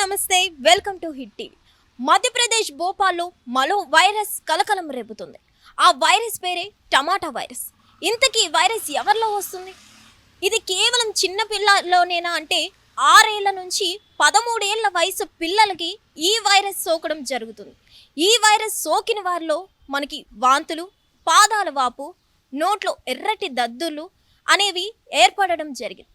నమస్తే, welcome to Hit TV. Madhya Pradesh భోపాల్లో మరో వైరస్ కలకలం రేపుతుంది. ఆ వైరస్ పేరే టమాటా వైరస్. ఇంతకీ వైరస్ ఎవరిలో వస్తుంది? ఇది కేవలం చిన్న పిల్లల్లోనేనా అంటే 6 ఏళ్ల నుంచి 13 ఏళ్ల వయసు పిల్లలకి ఈ వైరస్ సోకడం జరుగుతుంది. ఈ వైరస్ సోకిన వారిలో మనకి వాంతులు, పాదాల వాపు, నోట్లో ఎర్రటి దద్దులు అనేవి ఏర్పడడం జరిగింది.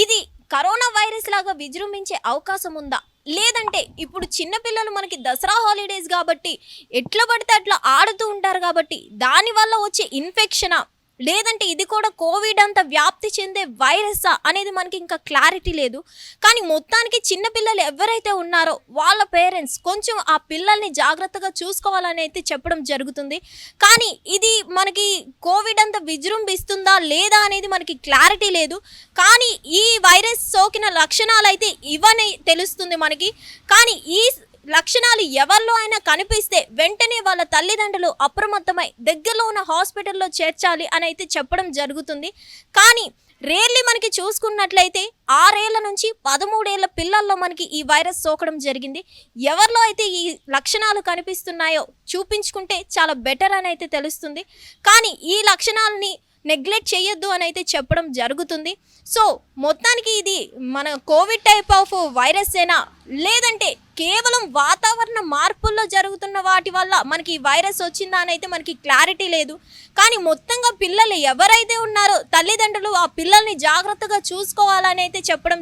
ఇది కరోనా వైరస్ లాగా విజృంభించే అవకాశం ఉందా? లేదంటే ఇప్పుడు చిన్నపిల్లలు మనకి దసరా హాలిడేస్ కాబట్టి ఎట్లా పడితే అట్లా ఆడుతూ ఉంటారు కాబట్టి దానివల్ల వచ్చే ఇన్ఫెక్షనా, లేదంటే ఇది కూడా కోవిడ్ అంత వ్యాప్తి చెందే వైరస్సా అనేది మనకి ఇంకా క్లారిటీ లేదు. కానీ మొత్తానికి చిన్నపిల్లలు ఎవరైతే ఉన్నారో వాళ్ళ పేరెంట్స్ కొంచెం ఆ పిల్లల్ని జాగ్రత్తగా చూసుకోవాలని అయితే చెప్పడం జరుగుతుంది. కానీ ఇది మనకి కోవిడ్ అంత విజృంభిస్తుందా లేదా అనేది మనకి క్లారిటీ లేదు. కానీ ఈ వైరస్ సోకిన లక్షణాలు అయితే ఇవని తెలుస్తుంది మనకి. కానీ ఈ లక్షణాలు ఎవరిలో అయినా కనిపిస్తే వెంటనే వాళ్ళ తల్లిదండ్రులు అప్రమత్తమై దగ్గరలో ఉన్న హాస్పిటల్లో చేర్చాలి అని అయితే చెప్పడం జరుగుతుంది. కానీ రేర్లీ మనకి చూసుకున్నట్లయితే 6 ఏళ్ల నుంచి 13 ఏళ్ల పిల్లల్లో మనకి ఈ వైరస్ సోకడం జరిగింది. ఎవరిలో అయితే ఈ లక్షణాలు కనిపిస్తున్నాయో చూపించుకుంటే చాలా బెటర్ అని అయితే తెలుస్తుంది. కానీ ఈ లక్షణాలని నెగ్లెక్ట్ చేయొద్దు అని అయితే చెప్పడం జరుగుతుంది. సో మొత్తానికి ఇది మన కోవిడ్ టైప్ ఆఫ్ వైరస్ ఏనా, లేదంటే కేవలం వాతావరణ మార్పుల్లో జరుగుతున్న వాటి వల్ల మనకి ఈ వైరస్ వచ్చిందా అని అయితే మనకి క్లారిటీ లేదు. కానీ మొత్తంగా పిల్లలు ఎవరైతే ఉన్నారో తల్లిదండ్రులు ఆ పిల్లల్ని జాగ్రత్తగా చూసుకోవాలని అయితే చెప్పడం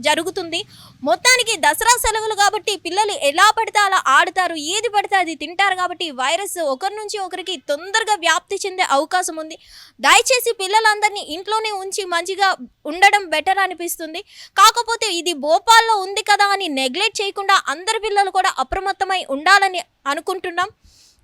జరుగుతుంది. మొత్తానికి దసరా సెలవులు కాబట్టి పిల్లలు ఎలా పడితే అలా ఆడుతారు, ఏది పడితే అది తింటారు కాబట్టి వైరస్ ఒకరి నుంచి ఒకరికి తొందరగా వ్యాప్తి చెందే అవకాశం ఉంది. దయచేసి పిల్లలందరినీ ఇంట్లోనే ఉంచి మంచిగా ఉండడం బెటర్ అనిపిస్తుంది. కాకపోతే ఇది భోపాల్లో ఉంది కదా అని నెగ్లెక్ట్ చేయకుండా అందరి పిల్లలు కూడా అప్రమత్తమై ఉండాలని అనుకుంటున్నాం.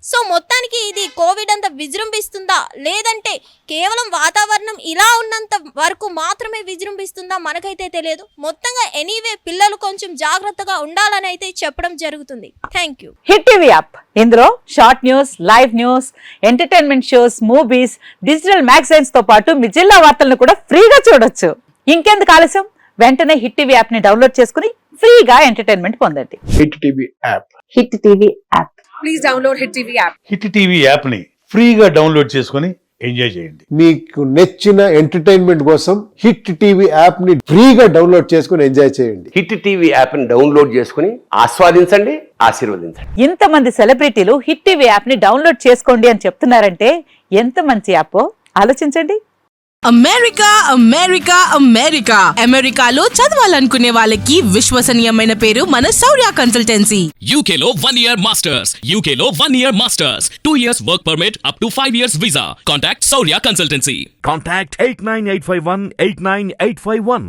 సో మొత్తానికి ఇది కోవిడ్ అంతా విజృంభిస్తుందా, లేదంటే కేవలం వాతావరణం ఇలా ఉన్నంత వరకు మాత్రమే విజృంభిస్తుందా మనకైతే తెలియదు. మొత్తంగా ఎనీవే పిల్లలు కొంచెం జాగ్రత్తగా ఉండాలని అయితే చెప్పడం జరుగుతుంది. Thank you. Hit TV app, ఇందులో short news, live news, entertainment shows, movies, digital magazines తో పాటు మీ జిల్లా వార్తలను కూడా ఫ్రీగా చూడొచ్చు. ఇంకెందుకు ఆలస్యం, వెంటనే హిట్ టీవీ యాప్ ని డౌన్లోడ్ చేసుకుని ఫ్రీగా ఎంటర్టైన్మెంట్ పొందండి. Hit TV app. Hit TV app. Please download hit TV app. Hit TV app ని ఫ్రీగా డౌన్లోడ్ చేసుకుని ఎంజాయ్ చేయండి. మీకు నచ్చిన ఎంటర్టైన్మెంట్ కోసం హిట్ టీవీ యాప్ ని ఫ్రీగా డౌన్లోడ్ చేసుకుని ఎంజాయ్ చేయండి. హిట్ టీవీ యాప్ ని డౌన్లోడ్ చేసుకుని ఆస్వాదించండి, ఆశీర్వదించండి. ఇంతమంది సెలబ్రిటీలు హిట్ టీవీ యాప్ ని డౌన్లోడ్ చేసుకోండి అని చెప్తున్నారంటే ఎంత మంచి యాప్ ఆలోచించండి. అమెరికా అమెరికా అమెరికా అమెరికాలో చదవాలనుకునే వాళ్ళకి విశ్వసనీయమైన పేరు మన శౌర్య కన్సల్టెన్సీ. UK లో 1 year masters, UK లో 1 year masters, 2 years work permit up to 5 years visa. Contact Saurya Consultancy. Contact 89851 89851.